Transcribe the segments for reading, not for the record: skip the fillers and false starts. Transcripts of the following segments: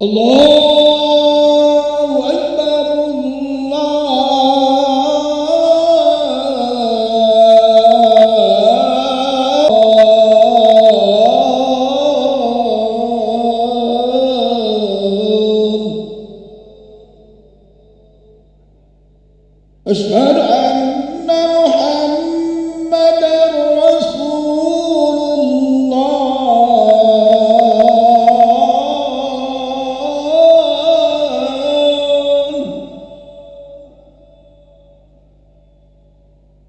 الله أكبر أشهد أن محمدًا رسول الله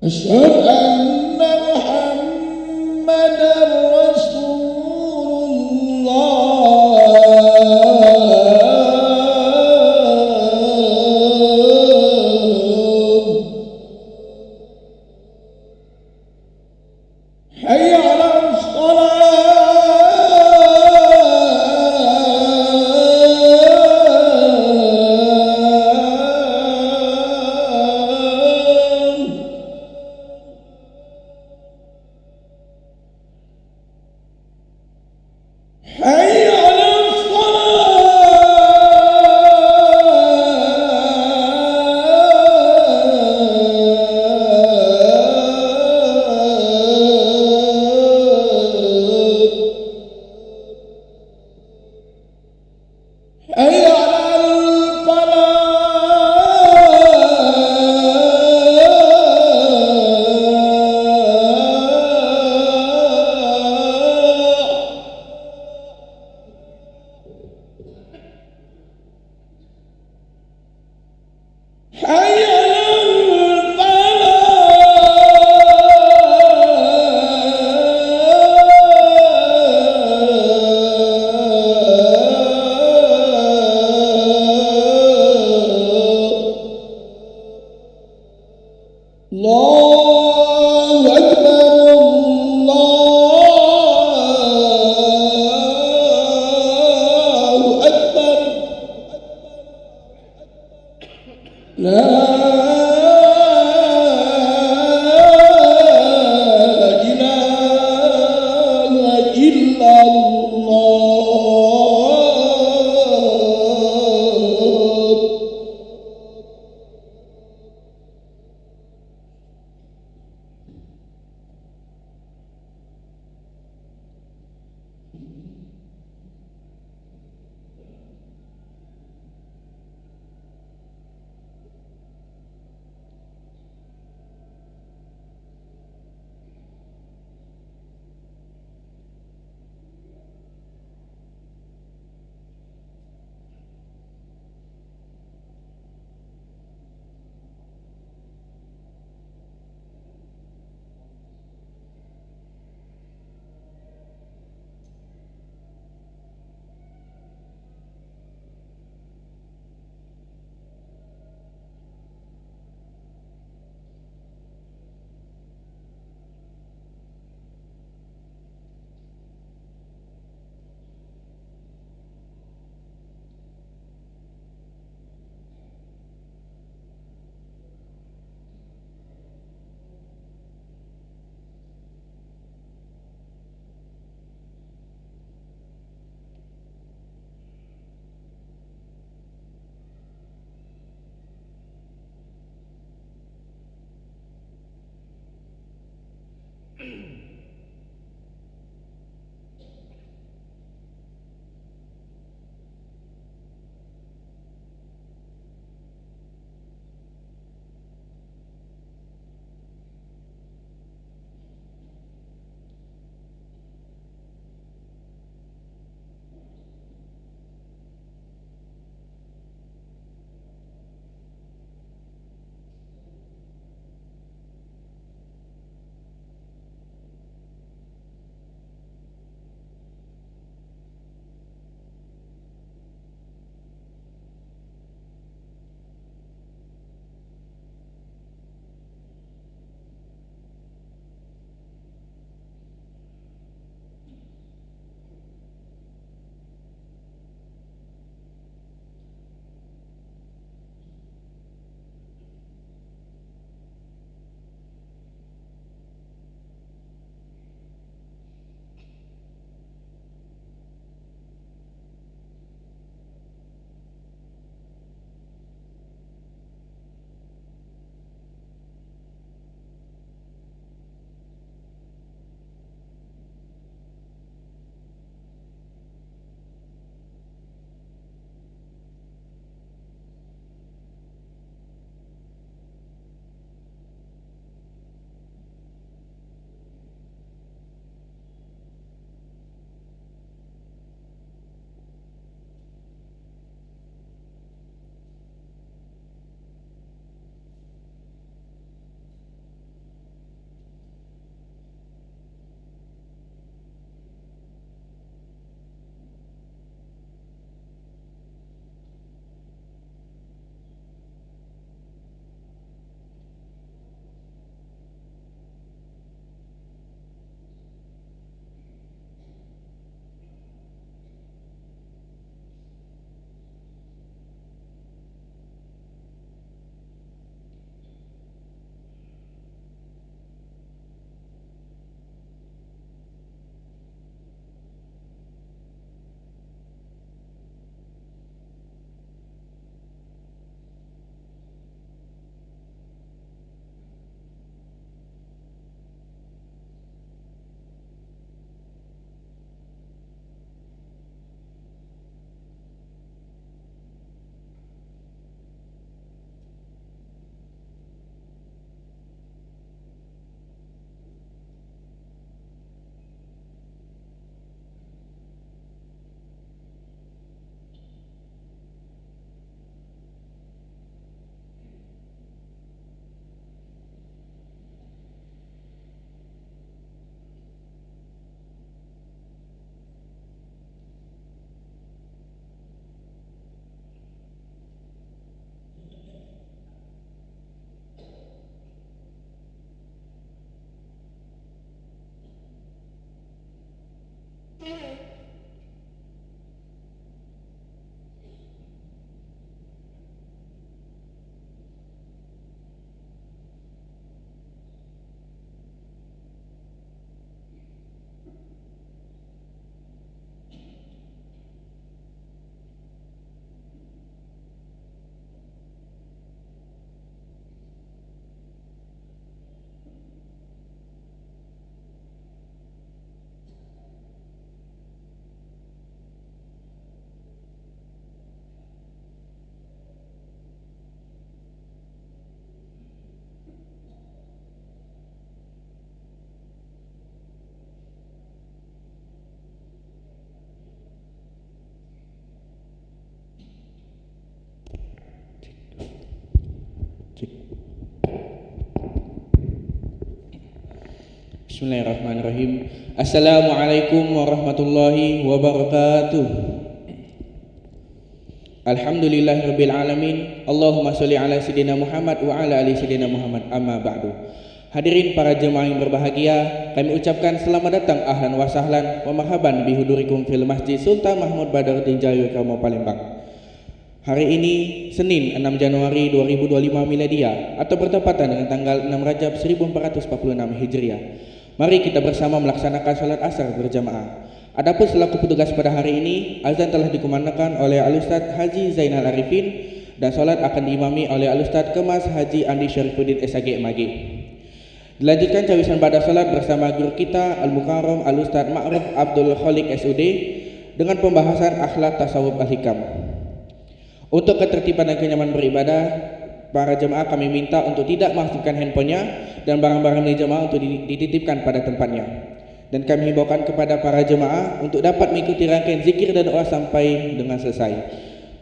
أشهد أن محمدًا رسول حي على الصلاة حي على حي على الفلاح حي على الله أكبر الله أكبر لا إله إلا الله Bismillahirrahmanirrahim. Assalamualaikum warahmatullahi wabarakatuh. Alhamdulillahirabbil alamin. Allahumma sholli ala sayidina Muhammad wa ala ali sayidina Muhammad. Amma ba'du. Hadirin para jemaah yang berbahagia, kami ucapkan selamat datang, ahlan wa sahlan wa marhaban bihudurikum fil Masjid Sultan Mahmud Badruddin Jayakromo Palembang. Hari ini Senin 6 Januari 2025 Miladia atau bertepatan dengan tanggal 6 Rajab 1446 Hijriah. Mari kita bersama melaksanakan salat asar berjamaah. Adapun selaku petugas pada hari ini, azan telah dikumandangkan oleh Al-Ustaz Haji Zainal Arifin dan salat akan diimami oleh Al-Ustaz Kemas Haji Andi Syarifuddin SAG MAG. Dilanjutkan cawisan pada salat bersama guru kita Al-Mukarram Al-Ustaz Ma'ruf Abdul Khaliq SUD dengan pembahasan akhlak tasawuf al-hikam. Untuk ketertiban dan kenyamanan beribadah, para jemaah kami minta untuk tidak mengaktifkan handphonenya dan barang-barang milik jemaah untuk dititipkan pada tempatnya. Dan kami himbaukan kepada para jemaah untuk dapat mengikuti rangkaian zikir dan doa sampai dengan selesai.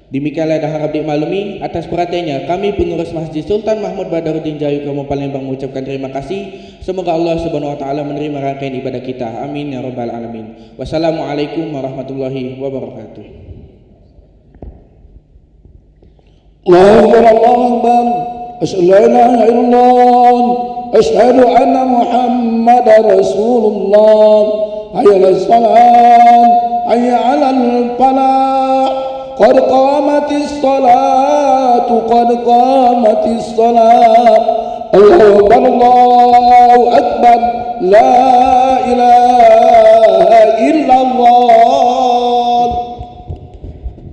Demikianlah dah harap dimaklumi. Atas perhatiannya, kami pengurus Masjid Sultan Mahmud Badruddin Jayakromo Palembang mengucapkan terima kasih. Semoga Allah Subhanahu wa taala menerima rangkaian ibadah kita. Amin ya rabbal alamin. Wassalamualaikum warahmatullahi wabarakatuh. Allahu Akbar, Allahu Akbar. Asyhadu an la ilaha illallah. Asyhadu anna Muhammadar Rasulullah. Hayya 'alas salat, hayya 'alal falah. Qad qamatis salatu, qad qamatis salat. Allahu Akbar, Allahu Akbar. La ilaha illallah.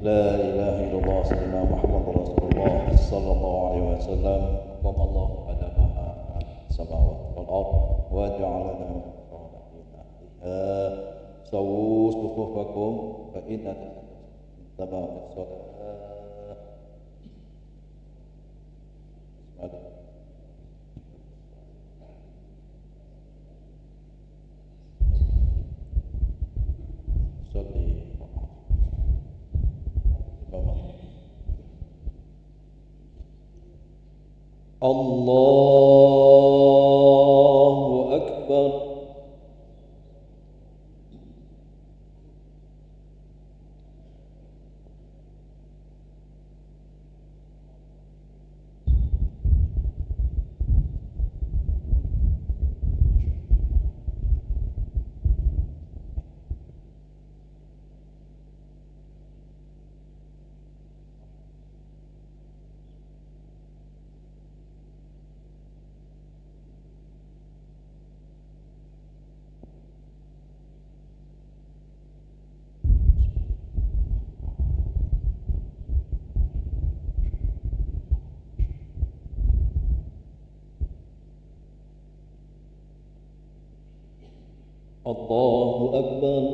La ilaha illallah sayyidina Muhammad Rasulullah sallallahu alaihi wasallam. Qamallahu ala ma'a samawati wal ard wa ja'alana sawu sufufakum fa inna taba'a salat. Allahu Akbar. Allahu Akbar.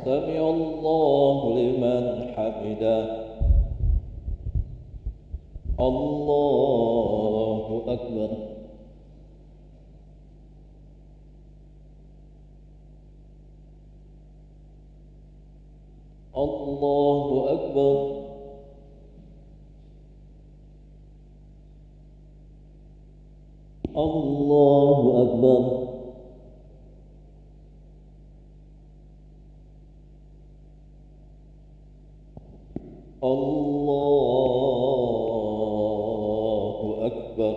Sami Allahu liman hamidah. Allahu Akbar. Allahu Akbar. Allahu Akbar. Allahu Akbar.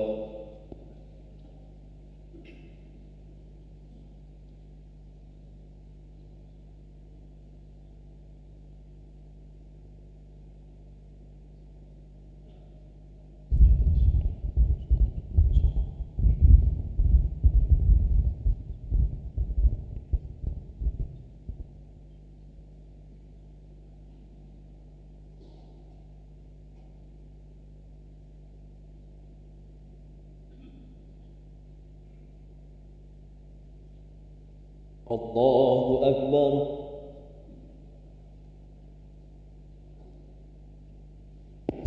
Allahu Akbar.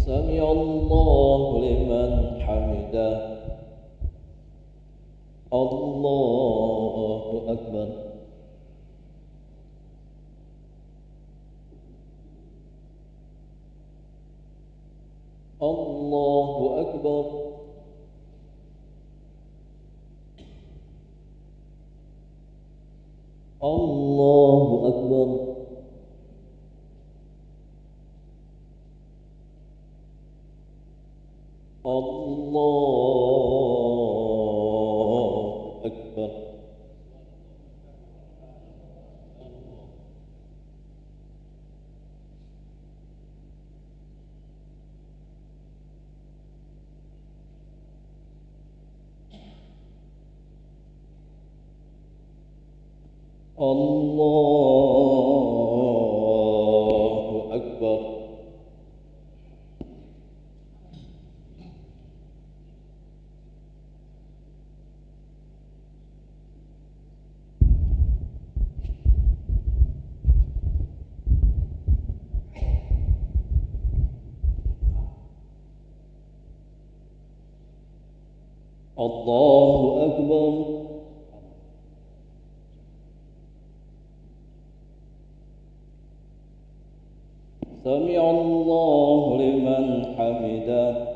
Sami Allahu liman hamidah. Allahu Akbar. Allah الله أكبر الله أكبر الله أكبر الله أكبر سمع الله لمن حمده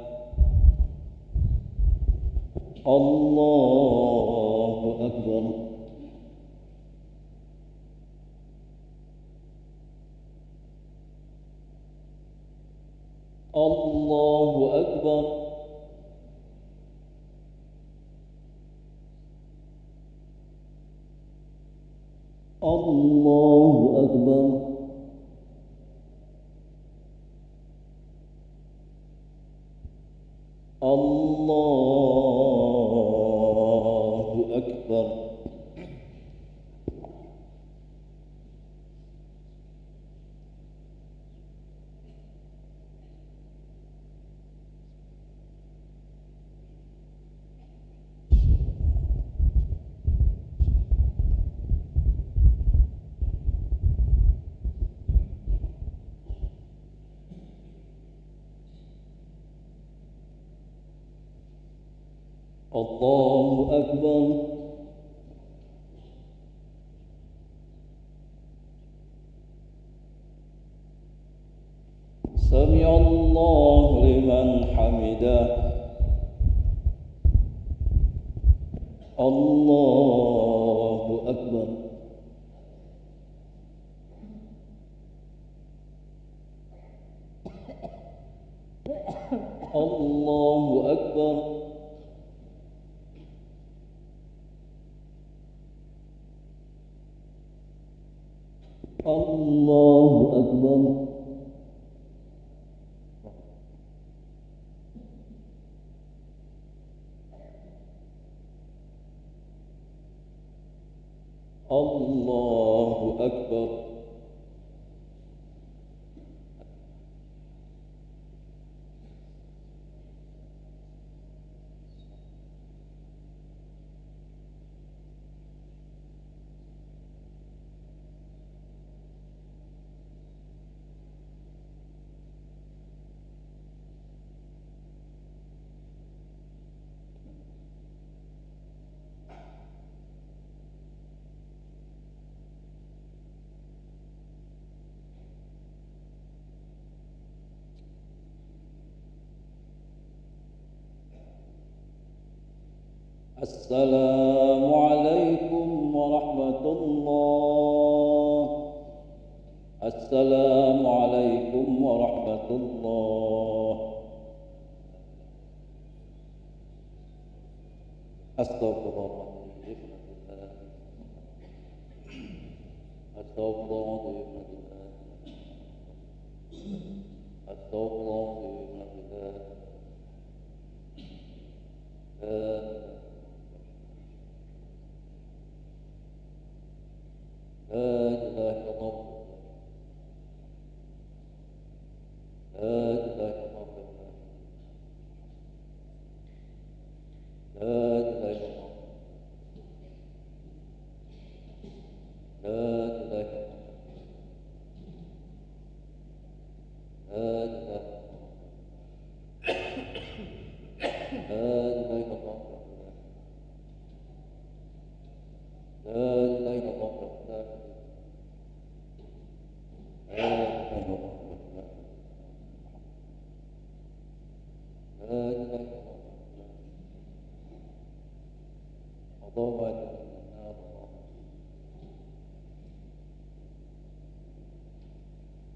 الله أكبر الله أكبر الله أكبر الله أكبر الله أكبر سمع الله لمن حمده الله أكبر الله أكبر الله أكبر الله أكبر السلام عليكم ورحمة الله السلام عليكم ورحمة الله أستغفر الله أستغفر الله أستغفر الله لا إله إلا الله لا إله إلا الله لا إله إلا الله لا إله إلا الله لا إله إلا الله لا إله إلا الله اللهم اجعلنا من النار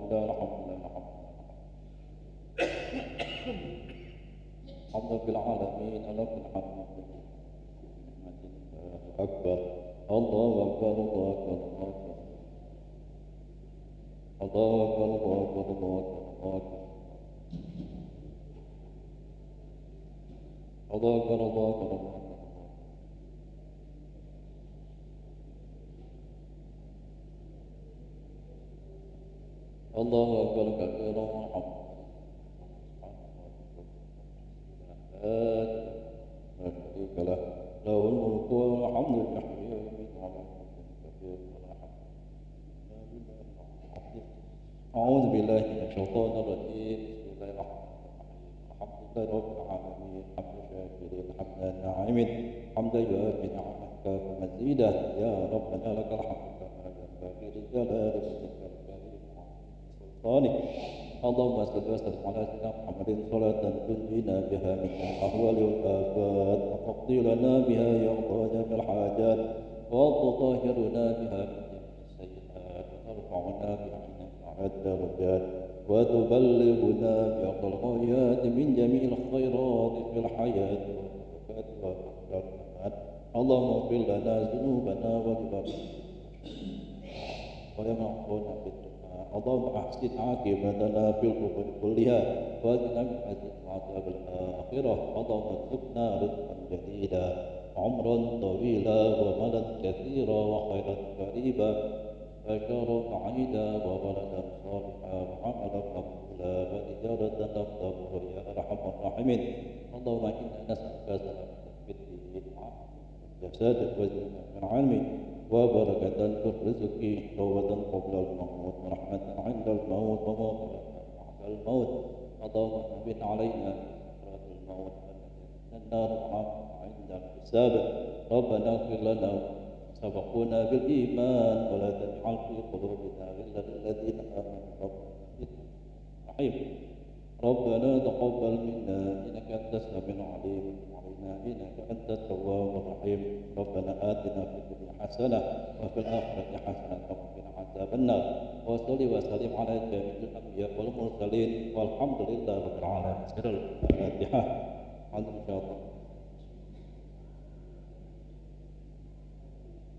الحمد لله العالمين لك الحمد أكبر الله أكبر الله أكبر الله أكبر الله أكبر الله أكبر الله أكبر الله أكبر الله أكبر كبيرا لا شريك له له الملك والحمد يحيي ويميت على كل شيء قدير. أعوذ بالله من الشيطان الرجيم بسم الله الرحمن الرحيم الحمد لله رب العالمين حمد الشاكرين حمد الناعمين حمد يوافي نعمك ومزيدا يا ربنا لك الحمد كما ينبغي لجلال وجهك الكريم وسلطانك. اللهم صل وسلم على سيدنا محمد صلاة تنجينا بها من الأهوال والآفات وتقضي لنا بها يا جميع الحاجات وتطهرنا بها من جميع السيئات وترفعنا بها عند الدرجات وتبلغنا بأقصى الغايات من جميع الخيرات في الحياة والممات. اللهم اغفر لنا ذنوبنا ولما أخطأنا في الدنيا. اللهم أحسن عاقبتنا في الأمور كلها واجعلنا من عذاب عذاب الآخرة. اللهم ارزقنا رزقا جديدا عمرا طويلا ومالا كثيرا وخيرا قريبا وشرا بعيدا وولدا صالحا وعملا مقبولا وتجارة لم تبر يا أرحم الراحمين. اللهم إنا نسألك سلامة في الدين والجسد وزينة من العلم وبركة في الرزق توبة قبل الموت ورحمة عند الموت ومغفرة بعد الموت. اللهم أمن علينا سكرات الموت النار عند الحساب. ربنا اغفر لنا سبقونا بالإيمان ولا تجعل في قلوبنا غلا للذين آمنوا ربنا رحيم. ربنا تقبل منا إنك أنت السميع العليم وعلينا إنك أنت التواب الرحيم. ربنا آتنا في الدنيا حسنة وفي الآخرة حسنة وقنا عذاب النار. وصل وسلم على جميع الأنبياء والمرسلين والحمد لله رب العالمين. سر الفاتحة. عندنا إن شاء الله.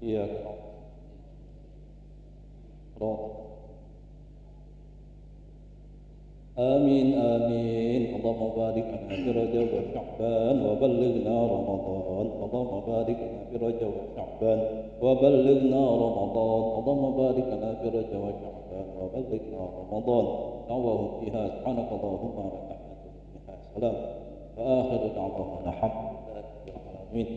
إياك نعبد. آمين آمين. اللهم بارك لنا في رجب وشعبان وبلغنا رمضان. اللهم بارك لنا في رجب وشعبان وبلغنا رمضان. اللهم بارك لنا في رجب وشعبان وبلغنا رمضان. دعواهم فيها سبحانك اللهم وبحمدك فيها سلام وآخر دعواهم الحمد لله رب العالمين.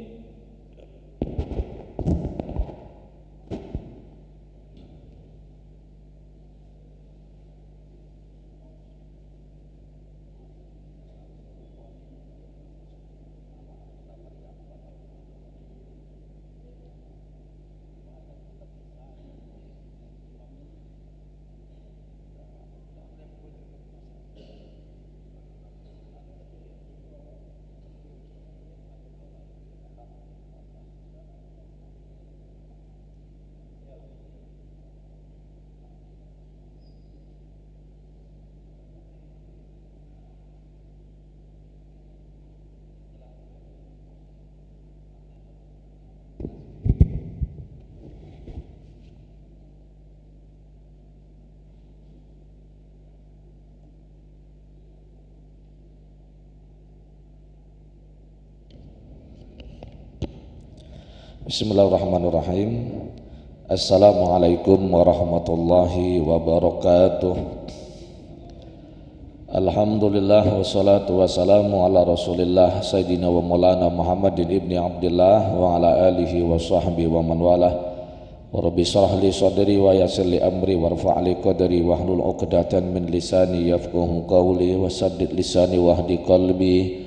Bismillahirrahmanirrahim. Assalamualaikum warahmatullahi wabarakatuh. Alhamdulillah wassalatu wassalamu ala rasulillah Sayyidina wa maulana Muhammadin ibni Abdillah wa ala alihi wa sahbihi wa man walah. Wa rabbi shrah li sadri wa yassir li amri warfa' li qadri wahlul 'uqdatan min lisani yafqahu qawli wa saddid lisani wahdi qalbi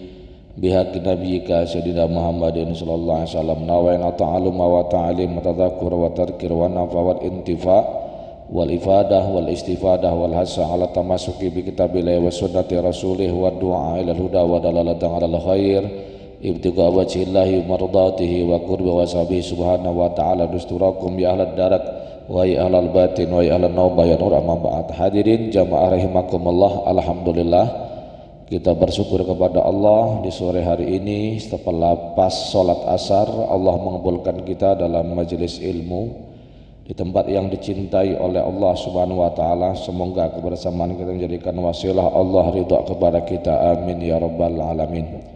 bihaqi nabiyyika sayyidina Muhammadin sallallahu alaihi wasallam. Nawaina ta'alluma wa ta'lim wa tadhakkur wa tadhkir wa nafa wal intifa' wal ifadah wal istifadah wal hasa ala tamasuki bi kitabillahi wa sunnati rasulih wa du'a ila huda wa dalalatan ala khair ibtiqa wajhillahi mardatihi wa qurbi wa sahbihi subhanahu wa ta'ala dusturakum ya ahlad darak wa ya ahlal batin wa ya ahlan nawbah ya nur amma ba'd. Hadirin jamaah rahimakumullah, alhamdulillah kita bersyukur kepada Allah di sore hari ini setelah lepas salat asar Allah mengabulkan kita dalam majelis ilmu di tempat yang dicintai oleh Allah Subhanahu wa taala. Semoga kebersamaan kita menjadikan wasilah Allah ridha kepada kita, amin ya rabbal alamin.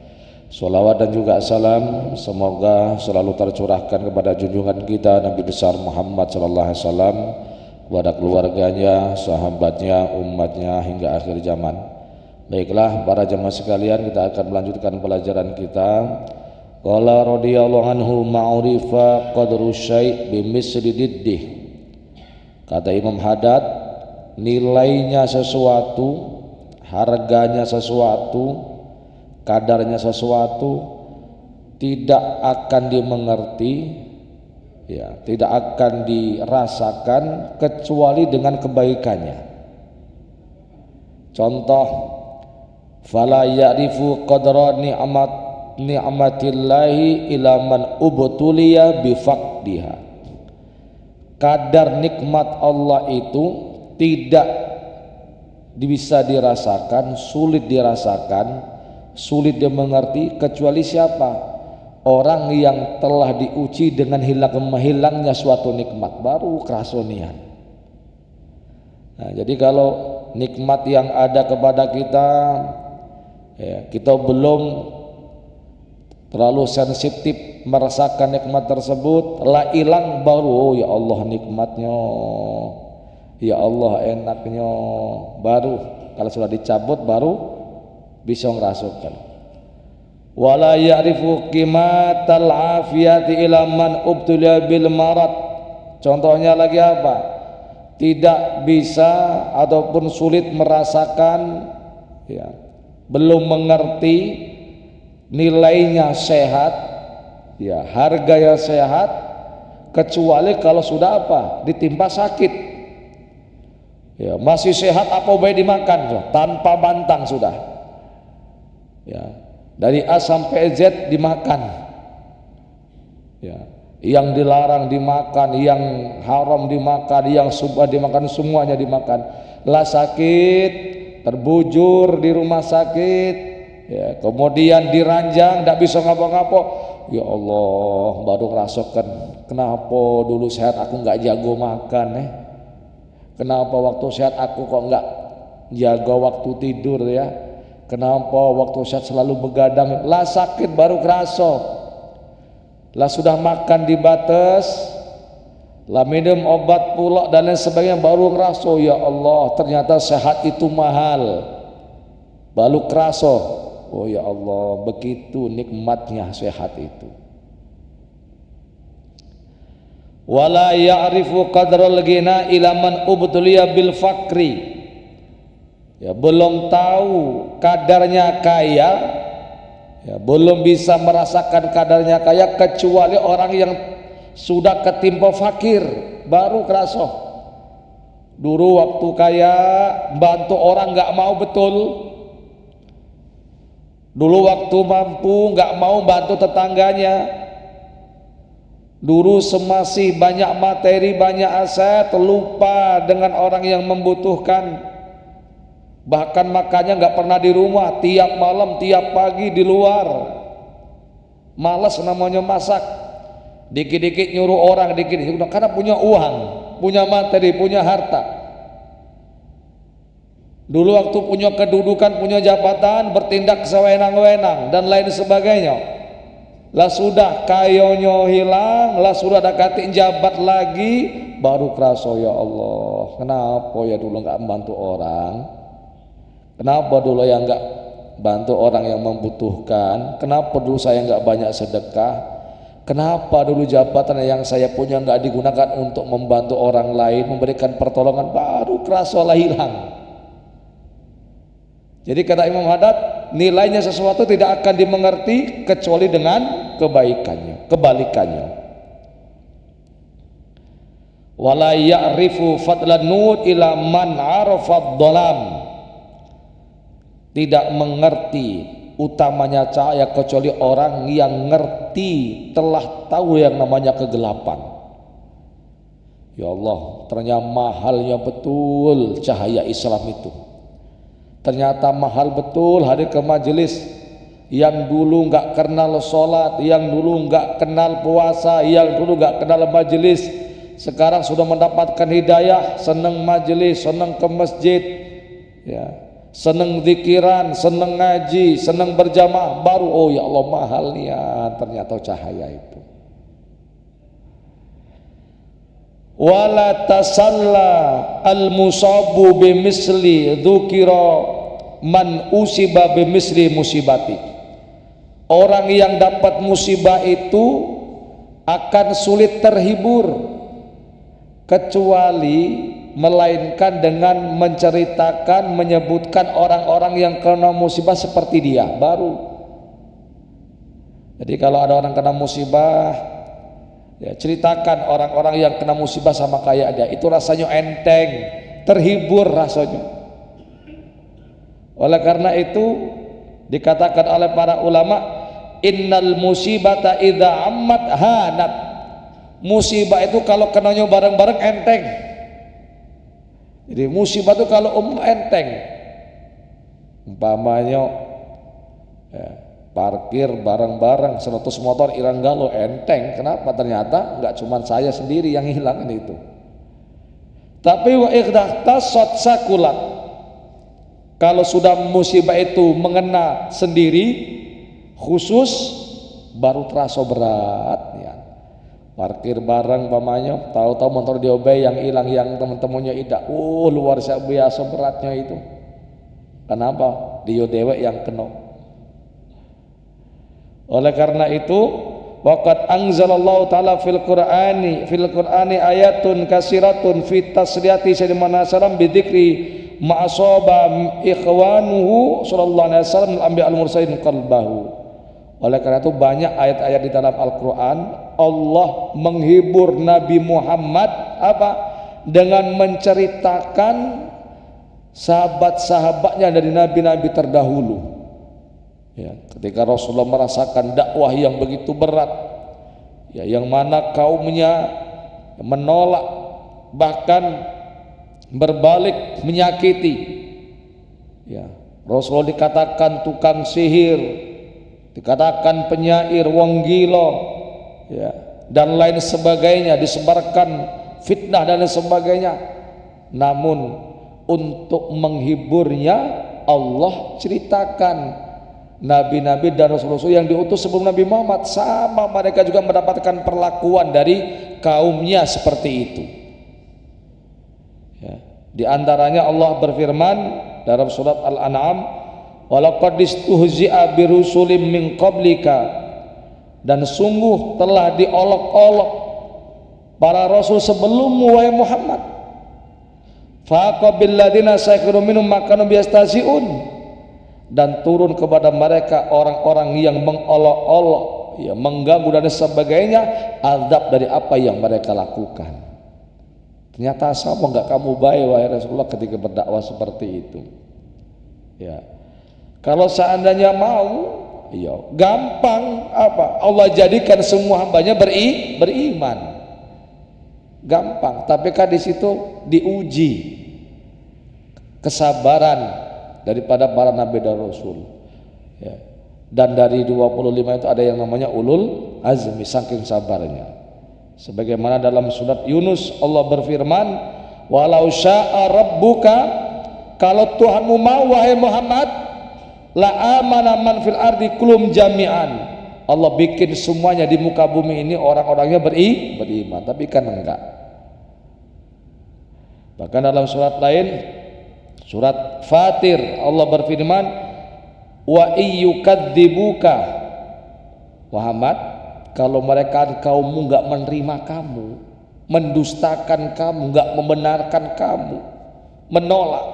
Salawat dan juga salam semoga selalu tercurahkan kepada junjungan kita Nabi besar Muhammad sallallahu alaihi wasallam, kepada keluarganya, sahabatnya, umatnya hingga akhir zaman. Baiklah para jemaah sekalian, kita akan melanjutkan pelajaran kita. Qala radhiyallahu anhu ma'urifa qadru syai' bimisli diddih. Kata Imam Haddad, nilainya sesuatu, harganya sesuatu, kadarnya sesuatu tidak akan dimengerti, ya, tidak akan dirasakan kecuali dengan kebaikannya. Contoh, fala ya'rifu qadra ni'matillahi ila man ubtuliya bifaqdiha. Kadar nikmat Allah itu tidak bisa dirasakan, sulit dirasakan, sulit dimengerti kecuali siapa? Orang yang telah diuji dengan hilangnya suatu nikmat, baru kerasonian. Nah, jadi kalau nikmat yang ada kepada kita, ya, kita belum terlalu sensitif merasakan nikmat tersebut, lah hilang baru, oh ya Allah nikmatnya, ya Allah enaknya, baru kalau sudah dicabut baru bisa ngerasakan. Wala ya'rifu qimatal afiyati ila man ubtuliya bil marad. Contohnya lagi apa? Tidak bisa ataupun sulit merasakan, ya, belum mengerti nilainya sehat, ya, harga yang sehat kecuali kalau sudah apa? Ditimpa sakit. Ya, masih sehat apa baik dimakan tanpa bantang sudah. Ya, dari A sampai Z dimakan. Ya, yang dilarang dimakan, yang haram dimakan, yang subah dimakan, semuanya dimakan. Lah sakit, terbujur di rumah sakit, ya, kemudian diranjang, tidak bisa ngapa-ngapa. Ya Allah, baru ngerasakan kenapa dulu sehat aku nggak jago makan, kenapa waktu sehat aku kok nggak jaga waktu tidur, ya. Kenapa waktu sehat selalu begadang? Lah sakit baru kerasa. Lah sudah makan dibatas, lah minum obat pula dan lain sebagainya, baru ngerasa ya Allah ternyata sehat itu mahal. Baru kerasa, oh ya Allah begitu nikmatnya sehat itu. Wala ya'rifu qadral ghina ila man ubtuliya bil fakri. Ya, belum tahu kadarnya kaya, ya, belum bisa merasakan kadarnya kaya kecuali orang yang sudah ketimpa fakir, baru kerasa. Dulu waktu kaya bantu orang nggak mau betul. Dulu waktu mampu nggak mau bantu tetangganya. Dulu semasih banyak materi, banyak aset, lupa dengan orang yang membutuhkan. Bahkan makannya nggak pernah di rumah, tiap malam, tiap pagi di luar. Malas namanya masak. Dikit-dikit nyuruh orang, dikit-dikit, karena punya uang, punya materi, punya harta. Dulu waktu punya kedudukan, punya jabatan, bertindak sewenang-wenang dan lain sebagainya. Lah sudah kayonyo hilang, lah sudah ada katik jabat lagi, baru keraso ya Allah. Kenapa ya dulu nggak membantu orang? Kenapa dulu yang nggak bantu orang yang membutuhkan? Kenapa dulu saya nggak banyak sedekah? Kenapa dulu jabatan yang saya punya nggak digunakan untuk membantu orang lain, memberikan pertolongan? Baru keraso lah hilang. Jadi kata Imam Haddad, nilainya sesuatu tidak akan dimengerti kecuali dengan kebaikannya, kebalikannya. Wala ya'rifu fadlan nur ila man arafad dhalam. Tidak mengerti utamanya cahaya kecuali orang yang ngerti, telah tahu yang namanya kegelapan. Ya Allah, ternyata mahalnya betul cahaya Islam itu. Ternyata mahal betul hadir ke majelis. Yang dulu nggak kenal sholat, yang dulu nggak kenal puasa, yang dulu nggak kenal majelis, sekarang sudah mendapatkan hidayah, seneng majelis, seneng ke masjid, ya, seneng zikiran, seneng ngaji, seneng berjamaah. Baru oh ya Allah mahalnya ternyata cahaya itu. Wala tasalla al-musabu bimisli dzukira man usiba bimisli musibati. Orang yang dapat musibah itu akan sulit terhibur kecuali melainkan dengan menceritakan, menyebutkan orang-orang yang kena musibah seperti dia. Baru. Jadi kalau ada orang kena musibah, ya, ceritakan orang-orang yang kena musibah sama kayak dia, itu rasanya enteng, terhibur rasanya. Oleh karena itu dikatakan oleh para ulama, innal musibata idza ammat hanat. Musibah itu kalau kenanya bareng-bareng enteng. Jadi musibah itu kalau enteng. Umpamanya ya, parkir bareng-bareng 100 motor irang galo enteng. Kenapa? Ternyata enggak cuma saya sendiri yang hilang itu. Tapi wa iqdahtasat sakulat. Kalau sudah musibah itu mengena sendiri khusus, baru terasa berat ya. Parkir bareng pamannya, tahu-tahu motor diobey yang hilang, yang teman-temannya tidak. Luar biasa beratnya itu. Kenapa? Dia dewek yang kena. Oleh karena itu, waqad anzalallahu ta'ala fil Qur'ani ayatun kasiratun fi tasliyati sayyidina sallam bidzikri ma'asaba ikhwanuhu sallallahu alaihi wasallam al-anbiya al-mursalin qalbahu. Oleh karena itu banyak ayat-ayat di dalam Al-Qur'an Allah menghibur Nabi Muhammad apa? Dengan menceritakan sahabat-sahabatnya dari nabi-nabi terdahulu. Ya, ketika Rasulullah merasakan dakwah yang begitu berat, ya, yang mana kaumnya menolak bahkan berbalik menyakiti, ya, Rasulullah dikatakan tukang sihir, dikatakan penyair, wong gila, ya, dan lain sebagainya, disebarkan fitnah dan lain sebagainya. Namun untuk menghiburnya Allah ceritakan nabi-nabi dan rasul-rasul yang diutus sebelum Nabi Muhammad, sama mereka juga mendapatkan perlakuan dari kaumnya seperti itu. Ya. Di antaranya Allah berfirman dalam surat Al-An'am, walaqad istuhzi'a birusulim min qablika, dan sungguh telah diolok-olok para rasul sebelummu wahai Muhammad. Faqabil ladina sakhiru minhum makanu biastasiun, dan turun kepada mereka orang-orang yang mengolok-olok, ya, mengganggu dan sebagainya, azab dari apa yang mereka lakukan. Ternyata sama enggak kamu baik wahai Rasulullah ketika berdakwah seperti itu. Ya. Kalau seandainya mau, ya, gampang apa? Allah jadikan semua hambanya beriman. Gampang, tapi kan di situ diuji kesabaran daripada para nabi dan rasul, ya. Dan dari 25 itu ada yang namanya ulul azmi, saking sabarnya. Sebagaimana dalam surat Yunus Allah berfirman, walau syaa rabbuka, kalau Tuhanmu mau wahai Muhammad, la amana man fil ardi kulum jami'an, Allah bikin semuanya di muka bumi ini orang-orangnya beriman, tapi kan enggak. Bahkan dalam surat lain, surat Fatir, Allah berfirman, wa iyyukadzibuka Muhammad, kalau mereka kaummu enggak menerima kamu, mendustakan kamu, enggak membenarkan kamu, menolak,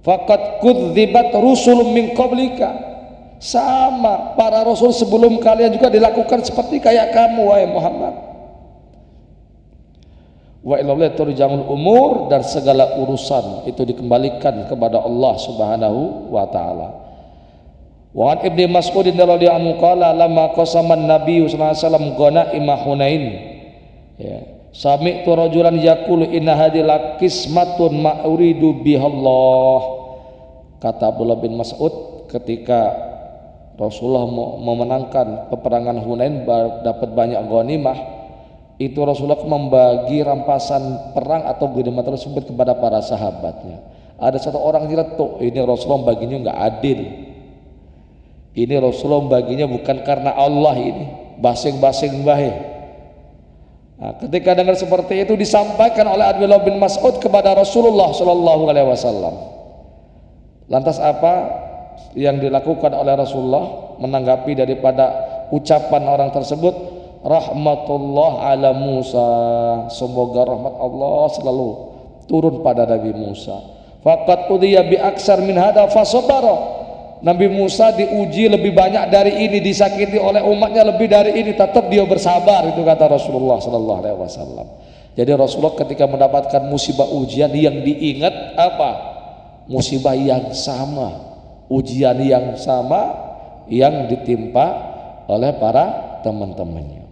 faqad kudzibat rusulun min qablika, sama para rasul sebelum kalian juga dilakukan seperti kayak kamu wahai Muhammad. Wa ilallahi turja'ul umur, dan segala urusan itu dikembalikan kepada Allah Subhanahu wa taala. Wa an Ibnu Mas'ud radhiyallahu anhu qala lamma qasama an-nabiy sallallahu alaihi wasallam ghanaima Hunain, ya, sami'tu rajulan yaqulu inna hadhihi qismatun ma uridu bihallah. Kata Abdullah bin Mas'ud, ketika Rasulullah memenangkan peperangan Hunain, dapat banyak ghanimah, itu Rasulullah membagi rampasan perang atau ghanimah tersebut kepada para sahabatnya. Ada satu orang nyeletuk, ini Rasulullah baginya nggak adil, ini Rasulullah baginya bukan karena Allah, ini basing-basing bahe. Nah, ketika dengar seperti itu disampaikan oleh Abdullah bin Mas'ud kepada Rasulullah Shallallahu Alaihi Wasallam. Lantas apa yang dilakukan oleh Rasulullah menanggapi daripada ucapan orang tersebut? Rahmatullah ala Musa, semoga rahmat Allah selalu turun pada Nabi Musa. Faqad udiya bi aksar min hada fasabara, Nabi Musa diuji lebih banyak dari ini, disakiti oleh umatnya lebih dari ini, tetap dia bersabar, itu kata Rasulullah sallallahu alaihi wasallam. Jadi Rasulullah ketika mendapatkan musibah ujian yang diingat apa? Musibah yang sama, ujian yang sama yang ditimpa oleh para teman-temannya.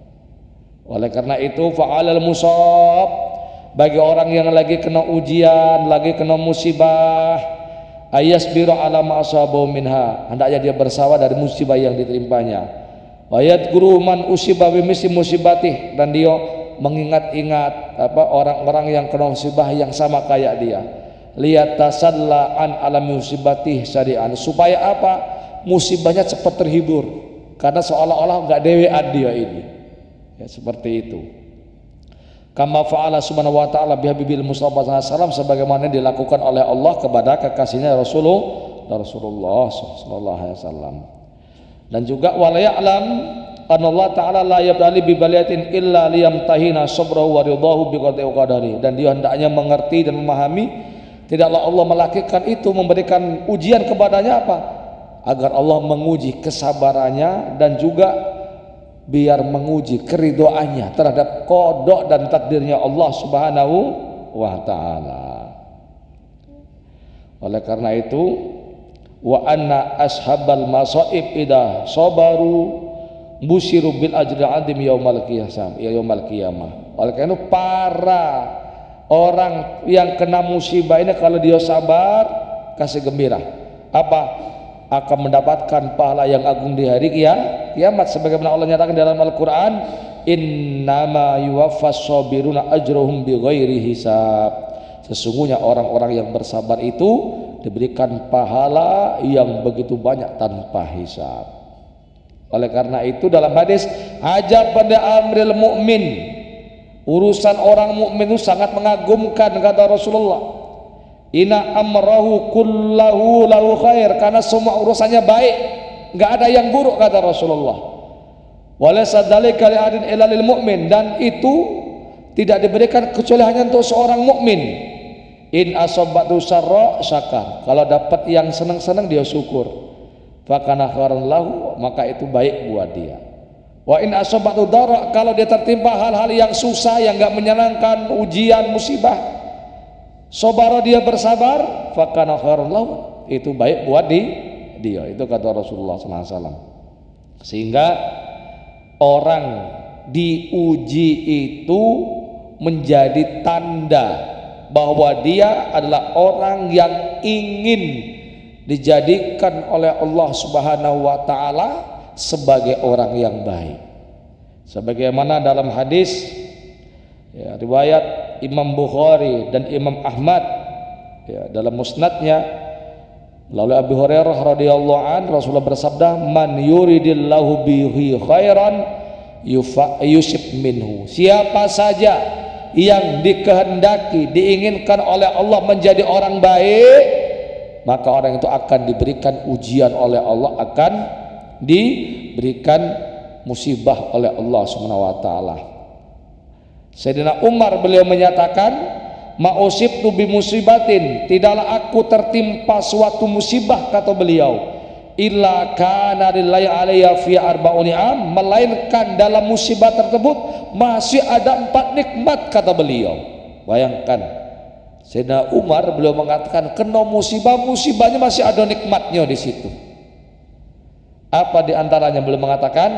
Oleh karena itu fa'alal musab, bagi orang yang lagi kena ujian, lagi kena musibah, ayasbiru ala ma asabahu minha, hendaknya dia bersabar dari musibah yang ditimpanya. Wa yadhkuru man usiba bi misli musibatih, dan dia mengingat-ingat orang-orang yang kena musibah yang sama kayak dia. Liyatasalla an alami musibatih syari'an, supaya apa? Musibahnya cepat terhibur, karena seolah-olah enggak dewean dia ini. Ya, seperti itu. Kama fa'ala subhanahu wa ta'ala bihabibil Mustafa sallallahu alaihi wasallam, sebagaimana dilakukan oleh Allah kepada kekasihnya Rasulullah sallallahu alaihi wasallam. Dan juga wala ya'lam anallahu ta'ala la yabdali bi baliyatin illa liyamtahina sabrahu wa ridahu bi qadari, dan dia hendaknya mengerti dan memahami, tidaklah Allah melakukan itu, memberikan ujian kepadanya apa? Agar Allah menguji kesabarannya dan juga biar menguji keridoannya terhadap qada dan takdirnya Allah Subhanahu wa ta'ala. Oleh karena itu, wa anna ashabal masaib idza sabaru busyiru bil ajri adim yaumal qiyamah. Oleh karena itu para orang yang kena musibah ini kalau dia sabar, kasih gembira. Apa? Akan mendapatkan pahala yang agung di hari kiamat, sebagaimana Allah nyatakan dalam Al-Qur'an, innama yuwaffas sabiruna ajruhum bighairi hisab, sesungguhnya orang-orang yang bersabar itu diberikan pahala yang begitu banyak tanpa hisab. Oleh karena itu dalam hadis, ajab pada amril mukmin, urusan orang mukmin itu sangat mengagumkan, kata Rasulullah. Inna amrahu kullahu lahu khair, karena semua urusannya baik, enggak ada yang buruk, kata Rasulullah. Walaysa dzalika li ahadin illa lil mu'min, dan itu tidak diberikan kecuali hanya untuk seorang mukmin. In asabatu sarra syakar, kalau dapat yang senang-senang dia syukur. Fa kana khairan lahu, maka itu baik buat dia. Wa in asabatu dara, kalau dia tertimpa hal-hal yang susah, yang enggak menyenangkan, ujian, musibah, sabara dia bersabar, fakana khairun lahu, itu baik buat dia. Itu kata Rasulullah SAW. Sehingga orang diuji itu menjadi tanda bahwa dia adalah orang yang ingin dijadikan oleh Allah Subhanahu wa ta'ala sebagai orang yang baik. Sebagaimana dalam hadis, ya, riwayat Imam Bukhari dan Imam Ahmad, ya, dalam musnadnya, Lalu Abu Hurairah radhiyallahu an Rasulullah bersabda, man yuridillahu bihi khairan yusib minhu. Siapa saja yang dikehendaki, diinginkan oleh Allah menjadi orang baik, maka orang itu akan diberikan ujian oleh Allah, akan diberikan musibah oleh Allah Subhanahu wa taala. Sayyidina Umar beliau menyatakan, ma'usibtu bi musibatin, tidaklah aku tertimpa suatu musibah, kata beliau, illa kana lillahi alayya fi arba'uni am, melainkan dalam musibah tersebut masih ada 4 nikmat, kata beliau. Bayangkan, Sayyidina Umar beliau mengatakan kena musibah, musibahnya masih ada nikmatnya di situ. Apa di antaranya? Beliau mengatakan,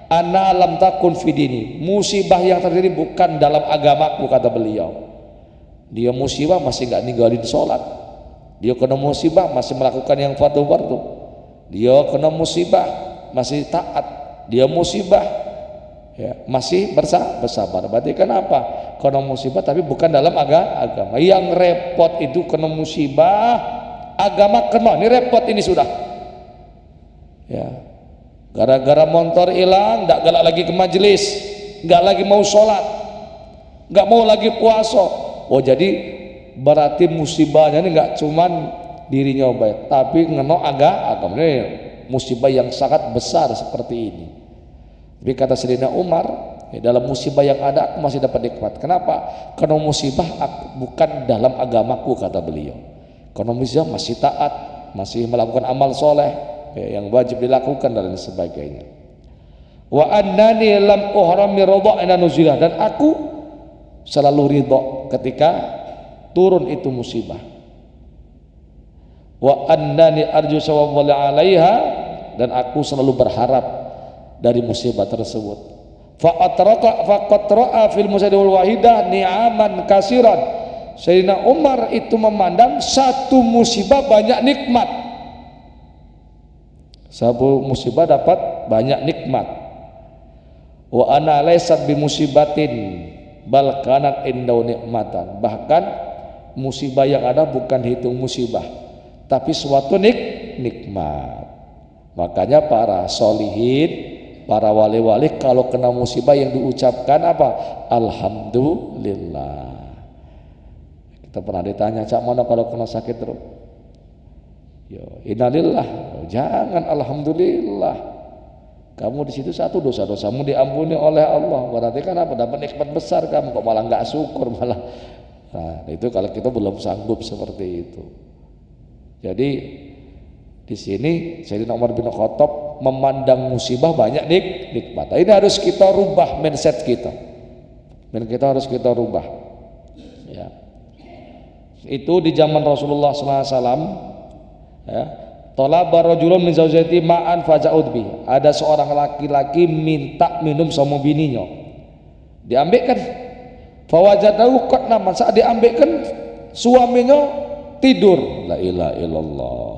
ana lam takun fidini, musibah yang terjadi bukan dalam agamaku, kata beliau. Dia musibah masih nggak ninggalin sholat, dia kena musibah masih melakukan yang fardu-fardu, dia kena musibah masih taat, dia musibah ya masih bersabar. Berarti kenapa? Kena musibah tapi bukan dalam agama. Yang repot itu kena musibah, agama kena, ini repot ini sudah ya. Gara-gara motor hilang, nggak galak lagi ke majelis, nggak lagi mau sholat, nggak mau lagi puasa. Oh, jadi berarti musibahnya ini nggak cuman dirinya baik, tapi ngeno agama. Ini musibah yang sangat besar seperti ini. Tapi kata Sayyidina Umar, dalam musibah yang ada aku masih dapat nikmat. Kenapa? Karena musibah bukan dalam agamaku, kata beliau. Karena musibah masih taat, masih melakukan amal soleh yang wajib dilakukan dan lain sebagainya. Wa annani lam uhrami ridha nuzilah, dan aku selalu ridha ketika turun itu musibah. Wa annani arju sawabal 'alaiha, dan aku selalu berharap dari musibah tersebut. Fa atra'a fil musibah wahidah ni'aman kasiran. Sayyidina Umar itu memandang satu musibah banyak nikmat. Satu musibah dapat banyak nikmat. Wa ana laysat bi musibatin bal kanat indau nikmatan. Bahkan musibah yang ada bukan hitung musibah, tapi suatu nikmat. Makanya para solihin, para wali-wali kalau kena musibah yang diucapkan apa? Alhamdulillah. Kita pernah ditanya, cak mana kalau kena sakit terus? Yo, innalillah. Jangan alhamdulillah. Kamu di situ satu dosa-dosamu diampuni oleh Allah. Berarti kan apa? Dapat nikmat besar kamu, kok malah nggak syukur malah. Nah, itu kalau kita belum sanggup seperti itu. Jadi di sini Sayyidina Umar bin Khattab memandang musibah banyak nikmat. Ini harus kita rubah mindset kita. Dan kita harus kita rubah. Ya. Itu di zaman Rasulullah SAW. Ya, talaba rajulun min zaujati ma'an faja'ud bi. Ada seorang laki-laki minta minum sama bininya. Diambilkan. Fawajadahu qad nama. Saat diambilkan suaminya tidur. La ilaha illallah.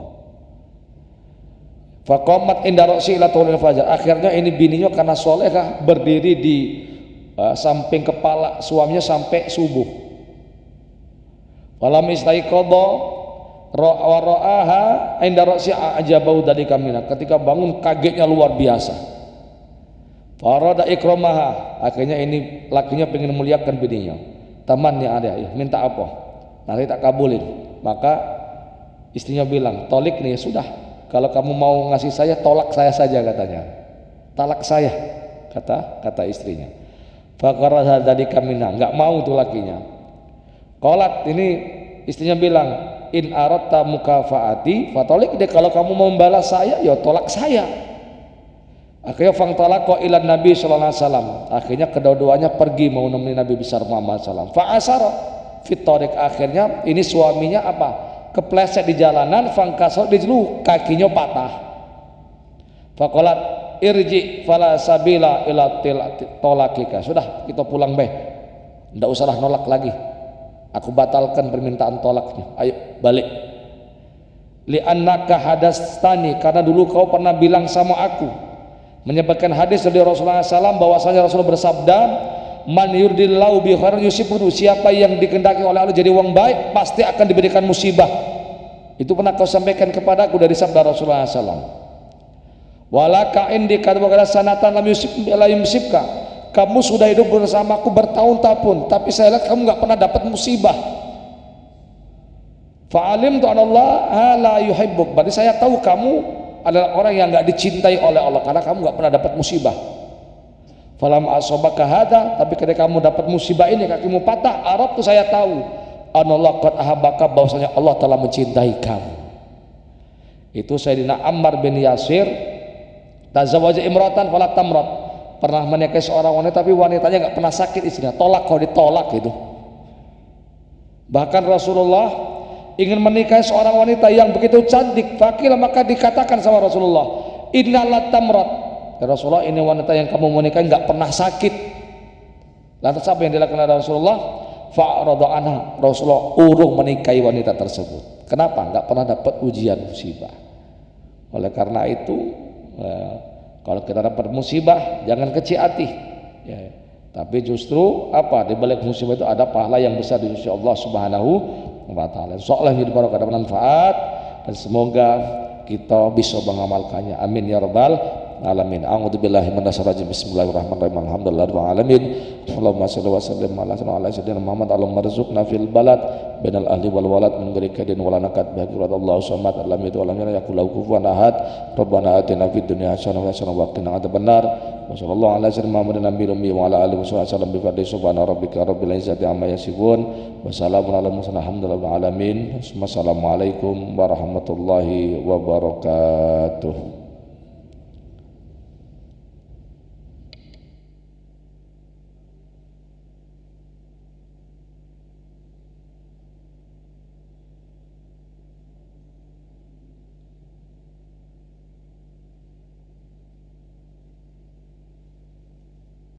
Faqamat inda ra'si ila tulil fajar. Akhirnya ini bininya karena solehah berdiri di samping kepala suaminya sampai subuh. Falam istaiqadha ra'aha inda ra'si ajabau dari kamina. Ketika bangun kagetnya luar biasa. Farada ikramaha. Akhirnya ini lakinya pengen muliakan bininya. Temannya ada, minta apa? Nanti tak kabulin. Maka istrinya bilang, tolik nih, sudah. Kalau kamu mau ngasih saya, tolak saya saja, katanya. Talak saya, kata istrinya. Faqara dari kamina, nggak mau tuh lakinya. Qolat, ini istrinya bilang, in aratta mukafaati fatolik deh, kalau kamu mau membalas saya ya tolak saya. Akhirnya fangtalaqa ila Nabi sallallahu alaihi wasallam. Akhirnya kedua-duanya pergi mau nemenin Nabi besar Muhammad sallallahu alaihi wasallam. Fa asara fit tariq. Akhirnya ini suaminya apa? Kepleset di jalanan, fangkasar dijelu, kakinya patah. Faqalat irji fala sabila ila tolakika. Sudah, kita pulang beh. Enggak usahlah nolak lagi. Aku batalkan permintaan tolaknya. Ayo balik. Li'annaka hadastani, karena dulu kau pernah bilang sama aku, menyebutkan hadis dari Rasulullah SAW bahwasanya Rasulullah bersabda, man yuridillahu bi khairin yusibhu. Siapa yang dikehendaki oleh Allah jadi orang baik pasti akan diberikan musibah. Itu pernah kau sampaikan kepadaku dari sabda Rasulullah SAW. Walaka indi kad wa sanatan lam yusibka. Kamu sudah hidup bersamaku bertahun-tahun, tapi saya lihat kamu nggak pernah dapat musibah. Fa'alim tu Allah la yuhibbuk. Berarti saya tahu kamu adalah orang yang nggak dicintai oleh Allah karena kamu nggak pernah dapat musibah. Falam asobaka hada, tapi ketika kamu dapat musibah ini kakimu patah, Arab tuh saya tahu anallah qad ahabbaka, bahwasanya Allah telah mencintai kamu. Itu Sayyidina Ammar bin Yasir tazawwaja imratan falat tamrat, pernah menikahi seorang wanita tapi wanitanya nggak pernah sakit istrinya, tolak kalau ditolak gitu. Bahkan Rasulullah ingin menikahi seorang wanita yang begitu cantik, fakil, maka dikatakan sama Rasulullah, innalat tamrat, ya Rasulullah, ini wanita yang kamu menikahi nggak pernah sakit. Lantas apa yang dilakukan oleh Rasulullah? Fa'rada anha, Rasulullah urung menikahi wanita tersebut. Kenapa? Nggak pernah dapat ujian musibah. Oleh karena itu, kalau kita dapat musibah jangan kecil hati, ya. Tapi justru apa, di balik musibah itu ada pahala yang besar di sisi Allah Subhanahu wa Ta'ala. Seolah hidup barokah dan manfaat, dan semoga kita bisa mengamalkannya. Amin ya rabbal alamin. A'udzubillahi minasyaitonir rajim. Bismillahirrahmanirrahim. Alhamdulillahirabbil alamin. Allahumma shalli wa sallim ala sayyidina Muhammad. Allahumma rzuqna fil balad bainal ahli wal walad min ghairi kadin wala nakat bihaqqi Allahu samad lam yalid wa lam yulad yakul lahu kufuwan ahad. Rabbana atina fid dunya hasanah wa hasanah wa qina adzabannar. Wa sallallahu ala sayyidina Muhammadin nabiyil ummi wa ala alihi wasallam bi fadli subhana rabbika rabbil izzati amma yasifun wa salamun ala mursalin alhamdulillahi alamin. Wassalamualaikum warahmatullahi wabarakatuh.